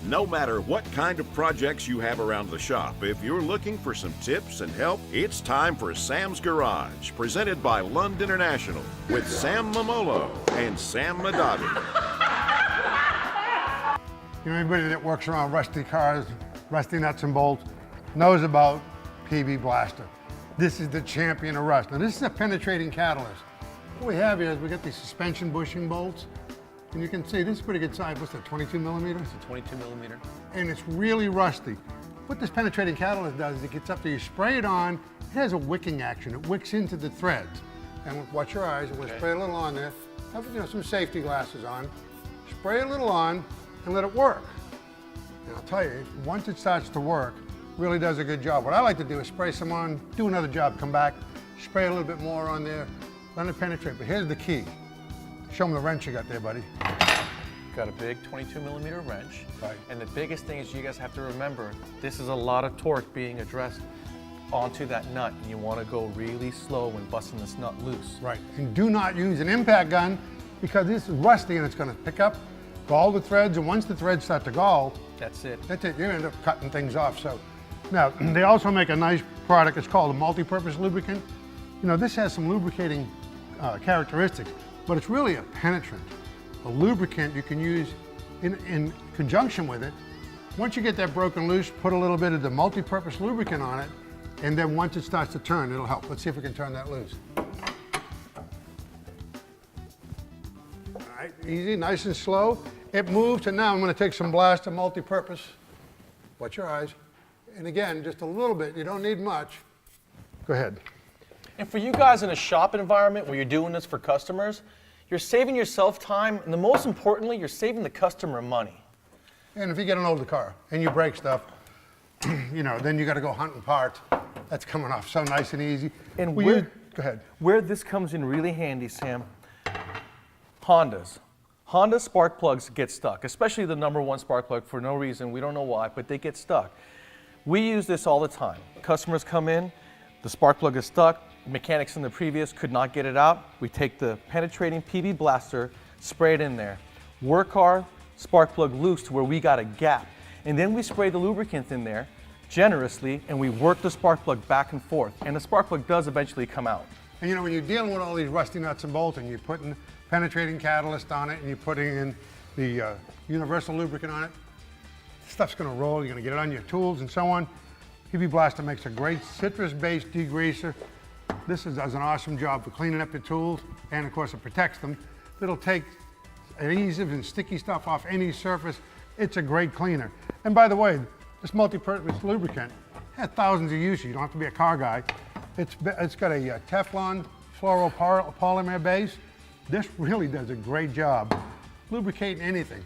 No matter what kind of projects you have around the shop, if you're looking for some tips and help, it's time for Sam's Garage, presented by Lund International, with Sam Mamolo and Sam Madadi. You know, anybody that works around rusty cars, rusty nuts and bolts, knows about PB Blaster. This is the champion of rust. Now, this is a penetrating catalyst. What we have here is we got these suspension bushing bolts, and you can see this is pretty good size. What's that, 22 millimeters? It's a 22 millimeter. And it's really rusty. What this penetrating catalyst does is it gets up there, you spray it on, it has a wicking action. It wicks into the threads. And watch your eyes, and we'll spray a little on there. Have, you know, some safety glasses on. Spray a little on and let it work. And I'll tell you, once it starts to work, really does a good job. What I like to do is spray some on, do another job, come back, spray a little bit more on there, let it penetrate. But here's the key. Show them the wrench you got there, buddy. Got a big 22 millimeter wrench. Right. And the biggest thing is you guys have to remember, this is a lot of torque being addressed onto that nut. And you want to go really slow when busting this nut loose. Right, and do not use an impact gun because this is rusty and it's going to pick up, gall the threads, and once the threads start to gall, that's it. You end up cutting things off. So now they also make a nice product. It's called a multi-purpose lubricant. You know, this has some lubricating characteristics, but it's really a penetrant. A lubricant you can use in conjunction with it. Once you get that broken loose, put a little bit of the multi-purpose lubricant on it, and then once it starts to turn, it'll help. Let's see if we can turn that loose. All right, easy, nice and slow. It moves, and now I'm going to take some Blaster multi-purpose. Watch your eyes. And again, just a little bit. You don't need much. Go ahead. And for you guys in a shop environment where you're doing this for customers, you're saving yourself time, and the most importantly, you're saving the customer money. And if you get an older car and you break stuff, you know, then you got to go hunting parts. That's coming off so nice and easy. And go ahead. Where this comes in really handy, Sam, Honda spark plugs get stuck, especially the #1 spark plug for no reason. We don't know why, but they get stuck. We use this all the time. Customers come in, the spark plug is stuck, mechanics in the previous could not get it out. We take the penetrating PB Blaster, spray it in there, work our spark plug loose to where we got a gap, and then we spray the lubricant in there generously, and we work the spark plug back and forth, and the spark plug does eventually come out. And you know, when you're dealing with all these rusty nuts and bolts and you're putting penetrating catalyst on it and you're putting in the universal lubricant on it, stuff's going to roll. You're going to get it on your tools and so on. PB Blaster makes a great citrus-based degreaser. This does an awesome job for cleaning up your tools, and of course it protects them. It'll take adhesive and sticky stuff off any surface. It's a great cleaner. And by the way, this multi-purpose lubricant has thousands of uses. You don't have to be a car guy. It's got a Teflon fluoropolymer base. This really does a great job lubricating anything.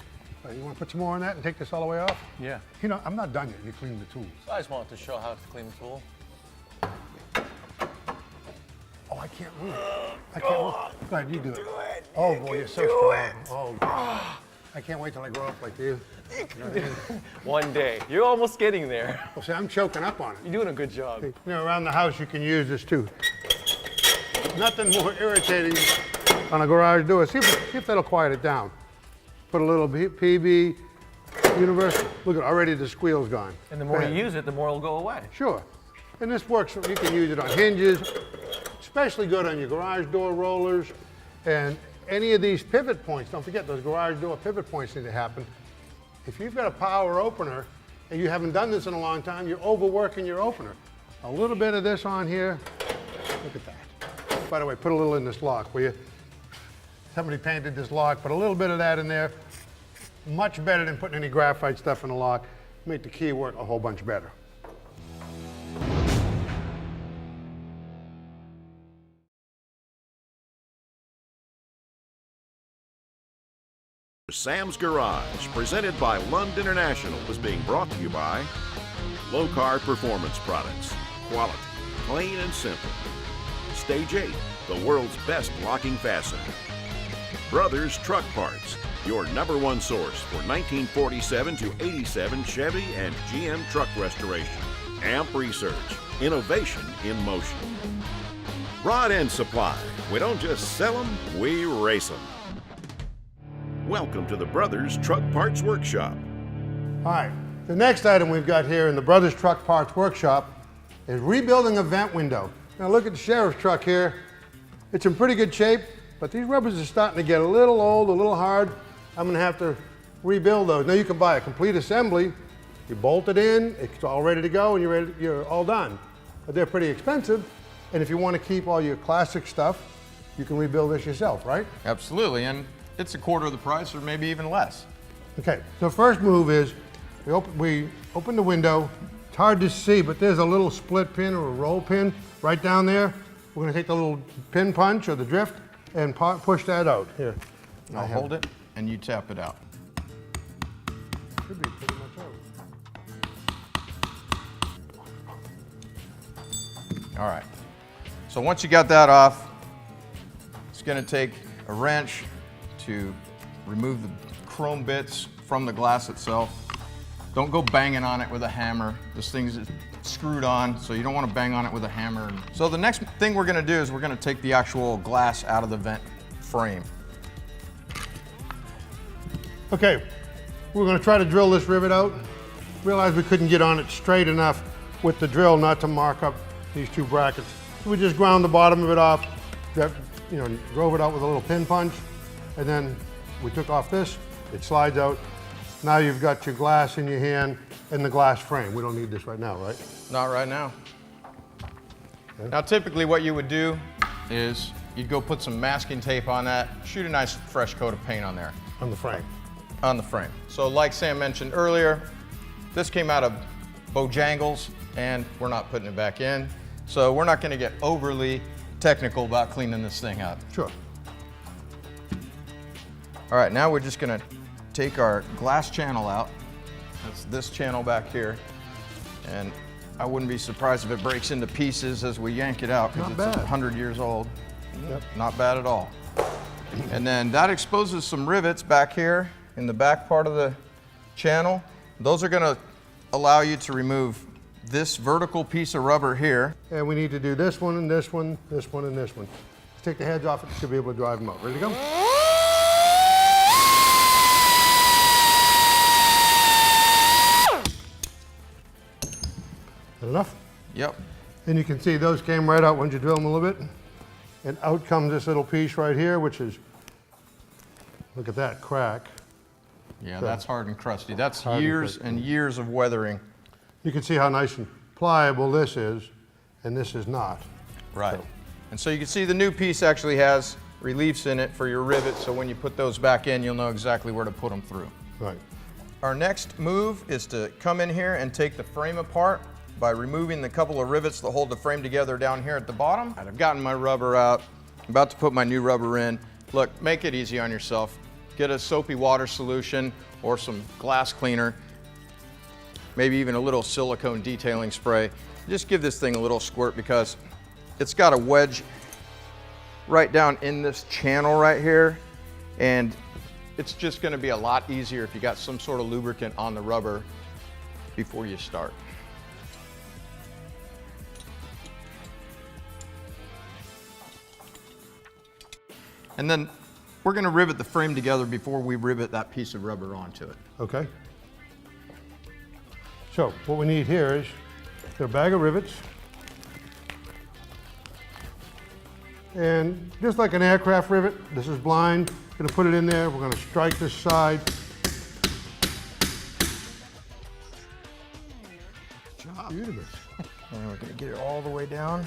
You want to put some more on that and take this all the way off? Yeah. You know, I'm not done yet. You clean the tools. I just wanted to show how to clean the tool. Oh, I can't move. I can't move. Go ahead, you do it. Oh boy, you're so strong. Oh, God. I can't wait till I grow up like you. One day. You're almost getting there. Well, see, I'm choking up on it. You're doing a good job. You know, around the house you can use this too. Nothing more irritating on a garage door. See if that'll quiet it down. Put a little PB universal. Look at already the squeal's gone. And the more you use it, the more it'll go away. Sure. And this works, you can use it on hinges, especially good on your garage door rollers and any of these pivot points. Don't forget those garage door pivot points need to happen. If you've got a power opener and you haven't done this in a long time, you're overworking your opener. A little bit of this on here. Look at that. By the way, put a little in this lock, will you? Somebody painted this lock, put a little bit of that in there. Much better than putting any graphite stuff in the lock. Make the key work a whole bunch better. Sam's Garage, presented by Lund International, is being brought to you by Low Carb Performance Products. Quality, clean and simple. Stage 8, the world's best locking fastener. Brothers Truck Parts, your #1 source for 1947 to 87 Chevy and GM truck restoration. AMP Research, innovation in motion. Rod End Supply, we don't just sell them, we race them. Welcome to the Brothers Truck Parts Workshop. All right, the next item we've got here in the Brothers Truck Parts Workshop is rebuilding a vent window. Now look at the sheriff's truck here. It's in pretty good shape, but these rubbers are starting to get a little old, a little hard. I'm gonna have to rebuild those. Now you can buy a complete assembly, you bolt it in, it's all ready to go, and you're all done. But they're pretty expensive, and if you want to keep all your classic stuff, you can rebuild this yourself, right? Absolutely, and it's a quarter of the price or maybe even less. Okay, so first move is we open the window. It's hard to see, but there's a little split pin or a roll pin right down there. We're gonna take the little pin punch or the drift and push that out. Here. I'll hold it and you tap it out. Should be pretty much out. All right, so once you got that off, it's gonna take a wrench to remove the chrome bits from the glass itself. Don't go banging on it with a hammer. This thing's screwed on, so you don't want to bang on it with a hammer. So the next thing we're going to do is we're going to take the actual glass out of the vent frame. Okay, we're gonna try to drill this rivet out. Realized we couldn't get on it straight enough with the drill not to mark up these two brackets. So we just ground the bottom of it off, drove it out with a little pin punch, and then we took off this, it slides out. Now you've got your glass in your hand and the glass frame. We don't need this right now, right? Not right now. Okay. Now typically what you would do is you'd go put some masking tape on that, shoot a nice fresh coat of paint on there. On the frame. On the frame. So like Sam mentioned earlier, this came out of Bojangles and we're not putting it back in. So we're not gonna get overly technical about cleaning this thing up. Sure. All right, now we're just gonna take our glass channel out. That's this channel back here. And I wouldn't be surprised if it breaks into pieces as we yank it out because it's 100 years old. Yep. Not bad at all. And then that exposes some rivets back here in the back part of the channel. Those are gonna allow you to remove this vertical piece of rubber here. And we need to do this one and this one, this one and this one. Let's take the heads off it, should be able to drive them out. Ready to go? Enough? Yep. And you can see those came right out once you drill them a little bit. And out comes this little piece right here, which is, look at that crack. Yeah, that's hard and crusty. That's years and years of weathering. You can see how nice and pliable this is, and this is not. Right. So. And so you can see the new piece actually has reliefs in it for your rivets, so when you put those back in, you'll know exactly where to put them through. Right. Our next move is to come in here and take the frame apart by removing the couple of rivets that hold the frame together down here at the bottom. I've gotten my rubber out, I'm about to put my new rubber in. Look, make it easy on yourself. Get a soapy water solution or some glass cleaner, maybe even a little silicone detailing spray. Just give this thing a little squirt because it's got a wedge right down in this channel right here, and it's just gonna be a lot easier if you got some sort of lubricant on the rubber before you start. And then we're gonna rivet the frame together before we rivet that piece of rubber onto it. Okay. So what we need here is a bag of rivets. And just like an aircraft rivet, this is blind. Gonna put it in there. We're gonna strike this side. Good job. Beautiful. And we're gonna get it all the way down.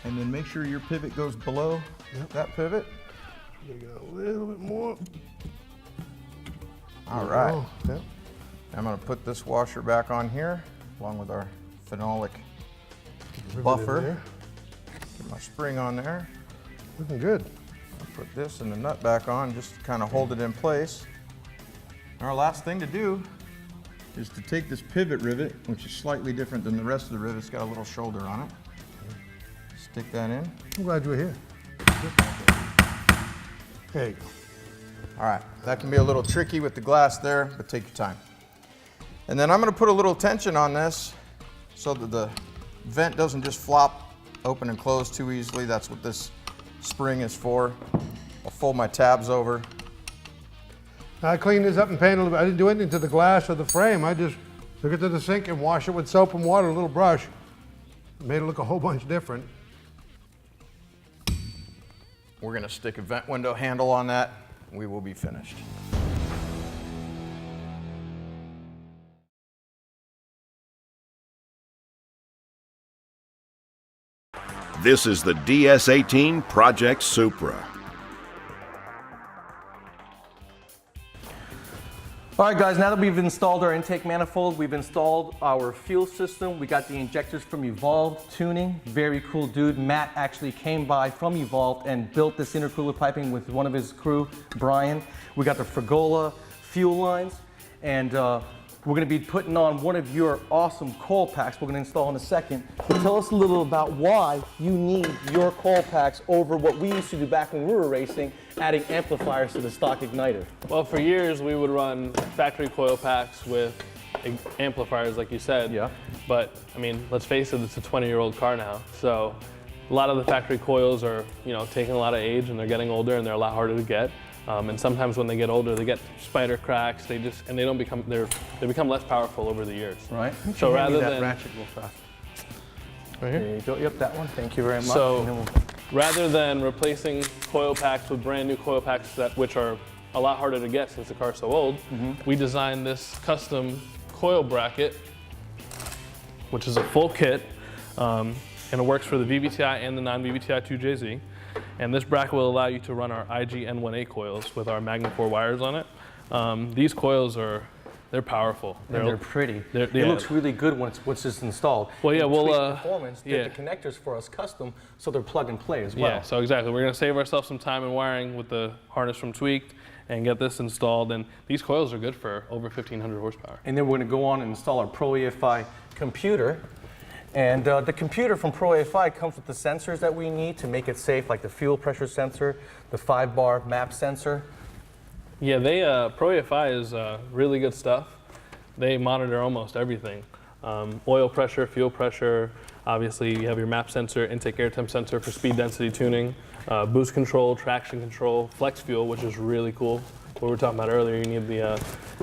And then make sure your pivot goes below that pivot. Get a little bit more. All right. Oh, yep. I'm gonna put this washer back on here, along with our phenolic Rivet buffer. in there. Get my spring on there. Looking good. I'll put this and the nut back on just to kind of hold it in place. And our last thing to do is to take this pivot rivet, which is slightly different than the rest of the rivets, got a little shoulder on it. Stick that in. I'm glad you're here. There you go. All right, that can be a little tricky with the glass there, but take your time. And then I'm gonna put a little tension on this so that the vent doesn't just flop open and close too easily. That's what this spring is for. I'll fold my tabs over. I cleaned this up and painted it. I didn't do anything to the glass or the frame. I just took it to the sink and washed it with soap and water, a little brush. Made it look a whole bunch different. We're gonna stick a vent window handle on that. We will be finished. This is the DS18 Project Supra. All right, guys, now that we've installed our intake manifold, we've installed our fuel system, we got the injectors from Evolved Tuning. Very cool dude. Matt actually came by from Evolved and built this intercooler piping with one of his crew, Brian. We got the Fregola fuel lines, and we're gonna be putting on one of your awesome coil packs we're gonna install in a second. So tell us a little about why you need your coil packs over what we used to do back when we were racing, adding amplifiers to the stock igniter. Well, for years we would run factory coil packs with amplifiers, like you said. Yeah. But I mean, let's face it, it's a 20-year-old car now. So a lot of the factory coils are, taking a lot of age and they're getting older and they're a lot harder to get. And sometimes when they get older, they get spider cracks. They become less powerful over the years. Right. So rather that than ratchet real fast. right here. There you go. Yep, that one. Thank you very much. So And then we'll- rather than replacing coil packs with brand new coil packs which are a lot harder to get since the car's so old, we designed this custom coil bracket, which is a full kit, and it works for the VVTi and the non-VVTi 2JZ. And this bracket will allow you to run our IG N1A coils with our Magnum 4 wires on it. These coils they're powerful. and they're pretty. They It looks really good once it's installed. Well, yeah, And we'll, Tweak Performance did yeah. the connectors for us custom, so they're plug and play as well. Yeah, so exactly. We're gonna save ourselves some time in wiring with the harness from Tweaked and get this installed. And these coils are good for over 1,500 horsepower. And then we're going to go on and install our Pro EFI computer. And the computer from Pro EFI comes with the sensors that we need to make it safe, like the fuel pressure sensor, the 5-bar map sensor. Yeah, Pro EFI is really good stuff. They monitor almost everything. Oil pressure, fuel pressure, obviously you have your map sensor, intake air temp sensor for speed density tuning, boost control, traction control, flex fuel, which is really cool. What we were talking about earlier, you need the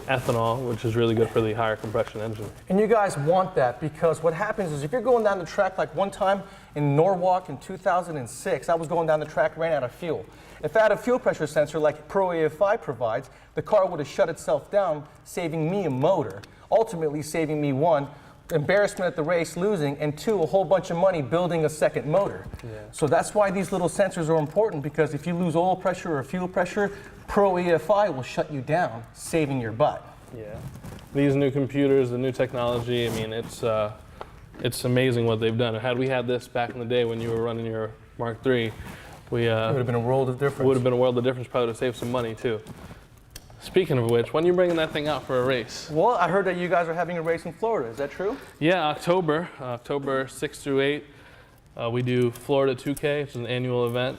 ethanol, which is really good for the higher compression engine. And you guys want that because what happens is if you're going down the track, like one time in Norwalk in 2006, I was going down the track, ran out of fuel. If I had a fuel pressure sensor like Pro EFI provides, the car would have shut itself down, saving me a motor. Ultimately saving me one, embarrassment at the race, losing, and two, a whole bunch of money building a second motor. Yeah. So that's why these little sensors are important, because if you lose oil pressure or fuel pressure, Pro EFI will shut you down, saving your butt. Yeah. These new computers, the new technology, I mean, it's amazing what they've done. Had we had this back in the day when you were running your Mark III, it would have been a world of difference. Would have been a world of difference, probably to save some money too. Speaking of which, when are you bringing that thing out for a race? Well, I heard that you guys are having a race in Florida. Is that true? Yeah, October 6th through 8. We do Florida 2K, which is an annual event.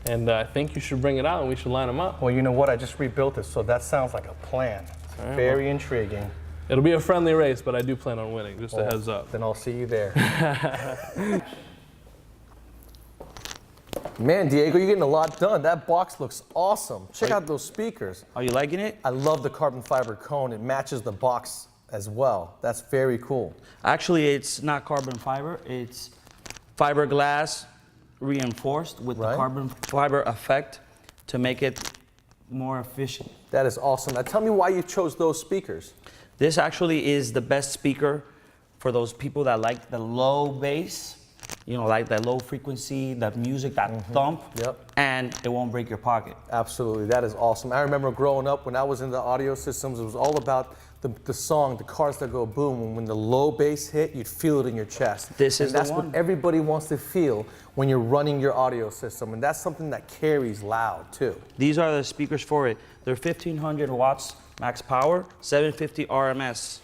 And I think you should bring it out and we should line them up. Well, you know what? I just rebuilt it, so that sounds like a plan. Right, very intriguing. It'll be a friendly race, but I do plan on winning, just a heads up. Then I'll see you there. Man, Diego, you're getting a lot done. That box looks awesome. Check out those speakers. Are you liking it? I love the carbon fiber cone. It matches the box as well. That's very cool. Actually, it's not carbon fiber. It's fiberglass reinforced with the carbon fiber effect to make it more efficient. That is awesome. Now tell me why you chose those speakers. This actually is the best speaker for those people that like the low bass, like that low frequency, that music, that thump, and it won't break your pocket. Absolutely, that is awesome. I remember growing up when I was in the audio systems, it was all about the song, the cars that go boom, and when the low bass hit, you'd feel it in your chest. This is that's the one. what everybody wants to feel when you're running your audio system, and that's something that carries loud too. These are the speakers for it. They're 1,500 watts max power, 750 RMS.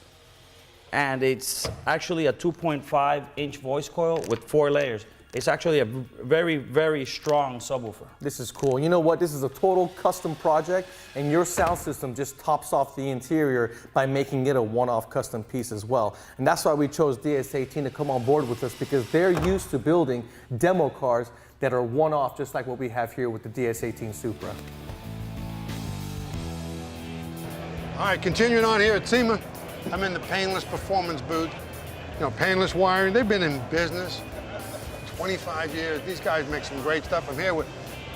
And it's actually a 2.5-inch voice coil with 4 layers. It's actually a very, very strong subwoofer. This is cool. You know what? This is a total custom project, and your sound system just tops off the interior by making it a one-off custom piece as well. And that's why we chose DS18 to come on board with us, because they're used to building demo cars that are one-off, just like what we have here with the DS18 Supra. All right, continuing on here at SEMA, I'm in the Painless Performance booth. You know, Painless Wiring, they've been in business 25 years. These guys make some great stuff. I'm here with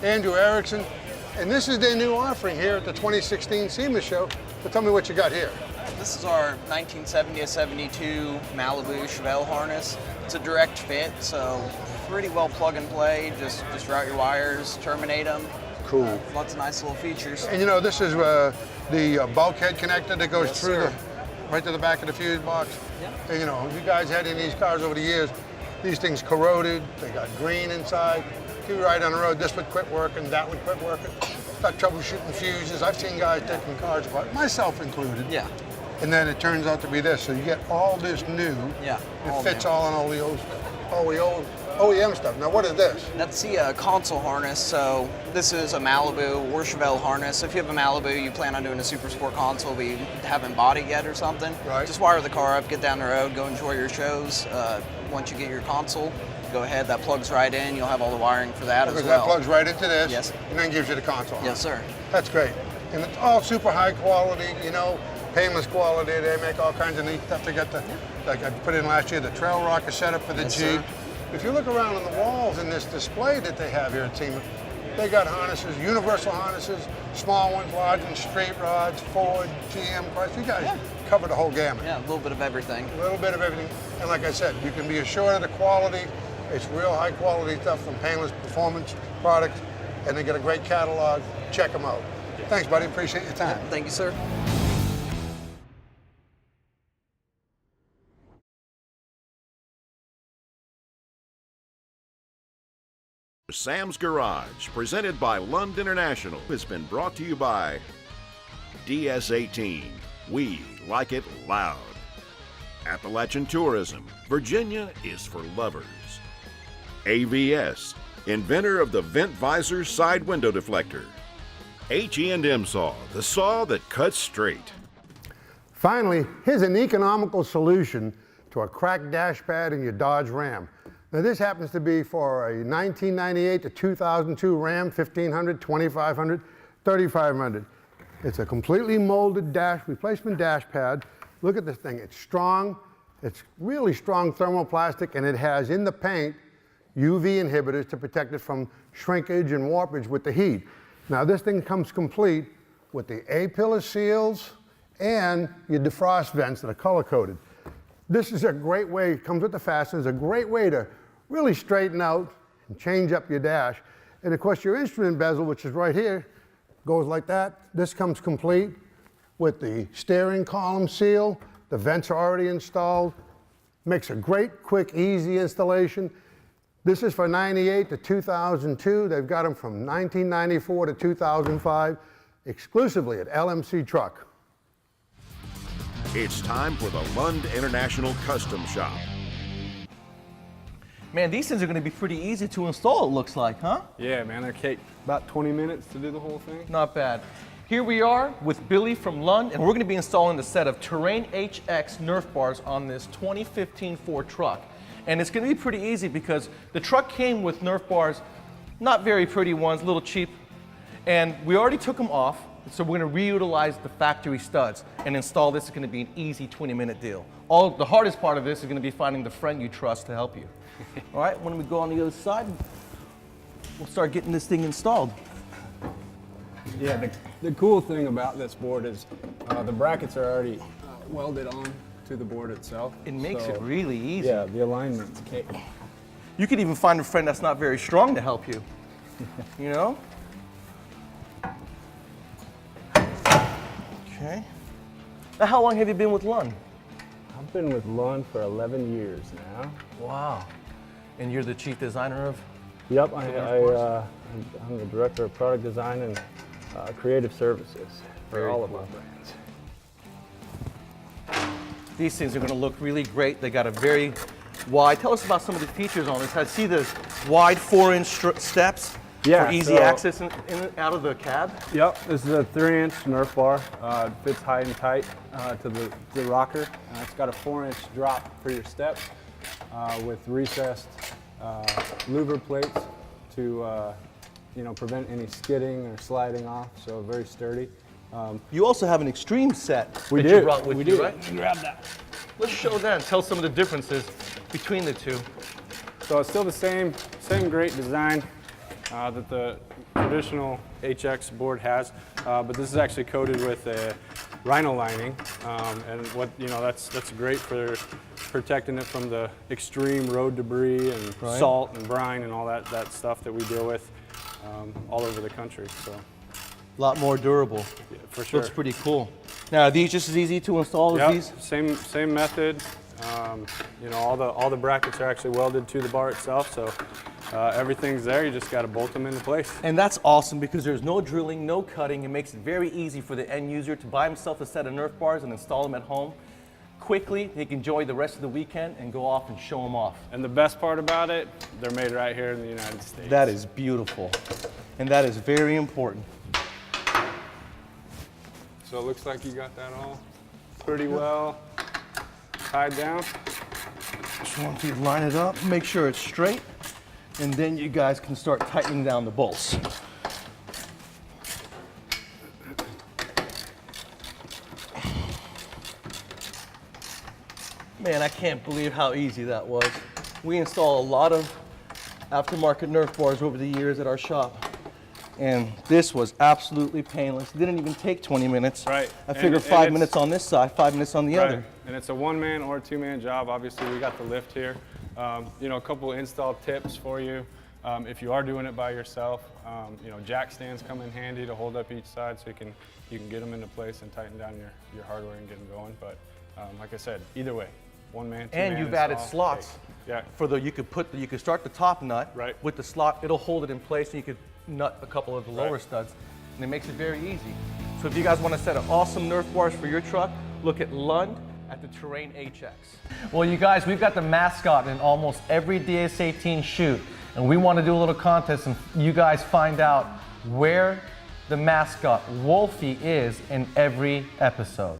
Andrew Erickson, and this is their new offering here at the 2016 SEMA show. So tell me what you got here. This is our 1970 to 72 Malibu Chevelle harness. It's a direct fit, so pretty well plug and play. Just route your wires, terminate them. Cool. Lots of nice little features. And you know, this is the bulkhead connector that goes Yes, through sir. right to the back of the fuse box. Yeah. And you know, you guys had in these cars over the years, these things corroded, they got green inside. You ride on the road, this would quit working, that would quit working. Got troubleshooting fuses. I've seen guys taking cars apart, myself included. Yeah. And then it turns out to be this. So you get all this new. Yeah, It all fits new. all in all the old OEM stuff. Now what is this? That's the console harness. So this is a Malibu or Chevelle harness. If you have a Malibu, you plan on doing a Super Sport console, but you haven't bought it yet or something. Right. Just wire the car up, get down the road, go enjoy your shows. Once you get your console, go ahead. That plugs right in. You'll have all the wiring for that as Because well. that plugs right into this. Yes. And then gives you the console. Yes, sir. That's great. And it's all super high quality, you know, painless quality. They make all kinds of neat stuff. They got the, like I put in last year, the Trail Rocker setup for the Yes, Jeep. sir. If you look around on the walls in this display that they have here at SEMA, they got harnesses, universal harnesses, small ones, large ones, straight rods, Ford, GM, Chrysler. You guys cover the whole gamut. Yeah, a little bit of everything. A little bit of everything. And like I said, you can be assured of the quality. It's real high quality stuff from Painless Performance products, and they got a great catalog. Check them out. Thanks, buddy. Appreciate your time. Thank you, sir. Sam's Garage, presented by Lund International, has been brought to you by DS18. We like it loud. Appalachian Tourism. Virginia is for lovers. AVS, inventor of the Vent Visor Side Window Deflector. HE&M Saw, the saw that cuts straight. Finally, here's an economical solution to a cracked dash pad in your Dodge Ram. Now this happens to be for a 1998 to 2002 Ram 1500, 2500, 3500. It's a completely molded replacement dash pad. Look at this thing, it's strong. It's really strong thermoplastic, and it has in the paint UV inhibitors to protect it from shrinkage and warpage with the heat. Now this thing comes complete with the A-pillar seals and your defrost vents that are color-coded. This is a great way, it comes with the fasteners, a great way to really straighten out and change up your dash. And of course your instrument bezel, which is right here, goes like that. This comes complete with the steering column seal. The vents are already installed. Makes a great, quick, easy installation. This is for 98 to 2002. They've got them from 1994 to 2005, exclusively at LMC Truck. It's time for the Lund International Custom Shop. Man, these things are going to be pretty easy to install, it looks like, huh? Yeah, man, they take about 20 minutes to do the whole thing. Not bad. Here we are with Billy from Lund, and we're going to be installing the set of Terrain HX Nerf bars on this 2015 Ford truck. And it's going to be pretty easy because the truck came with Nerf bars, not very pretty ones, a little cheap. And we already took them off, so we're going to reutilize the factory studs and install this. It's going to be an easy 20-minute deal. The hardest part of this is going to be finding the friend you trust to help you. All right, when we go on the other side, we'll start getting this thing installed. Yeah, the cool thing about this board is the brackets are already welded on to the board itself. It makes So, it really easy. Yeah, the alignment's key. You could even find a friend that's not very strong to help you. You know? Okay. Now, how long have you been with Lund? I've been with Lund for 11 years now. Wow. And you're the chief designer of? Yep, I'm the director of product design and creative services for Very all of cool. our brands. These things are going to look really great. They got a very wide. Tell us about some of the features on this. I see the wide 4-inch steps Yeah, for easy so- access in and out of the cab. Yep, this is a 3-inch Nerf bar. It fits high and tight to the rocker. It's got a 4-inch drop for your steps with recessed louver plates to prevent any skidding or sliding off, so very sturdy. You also have an extreme set We that do. you brought with we you, do. right? Grab that. Let's show that and tell some of the differences between the two. So it's still the same great design that the traditional HX board has, but this is actually coated with a rhino lining, and what that's great for protecting it from the extreme road debris and salt and brine and all that stuff that we deal with all over the country. So A lot more durable. yeah, for sure. Looks pretty cool. Now, are these just as easy to install as Yep, these? same method. All the brackets are actually welded to the bar itself, so everything's there. You just got to bolt them into place. And that's awesome because there's no drilling, no cutting. It makes it very easy for the end user to buy himself a set of Nerf bars and install them at home. Quickly, he can enjoy the rest of the weekend and go off and show them off. And the best part about it, they're made right here in the United States. That is beautiful. And that is very important. So it looks like you got that all pretty well tied down. Just want you to line it up, make sure it's straight, and then you guys can start tightening down the bolts. Man, I can't believe how easy that was. We install a lot of aftermarket Nerf bars over the years at our shop, and this was absolutely painless. It didn't even take 20 minutes. Right. I And- figured and 5 it's- minutes on this side, 5 minutes on the Right. other. And it's a one-man or two-man job. Obviously, we got the lift here. A couple of install tips for you. If you are doing it by yourself, jack stands come in handy to hold up each side so you can get them into place and tighten down your hardware and get them going. But like I said, either way, one man, two man. And you've added install, slots. take. Yeah. For you could start the top nut Right. with the slot. It'll hold it in place, and you could nut a couple of the lower Right. studs, and it makes it very easy. So if you guys want a set of awesome Nerf bars for your truck, look at Lund at the Terrain HX. Well, you guys, we've got the mascot in almost every DS18 shoot, and we want to do a little contest, and you guys find out where the mascot Wolfie is in every episode.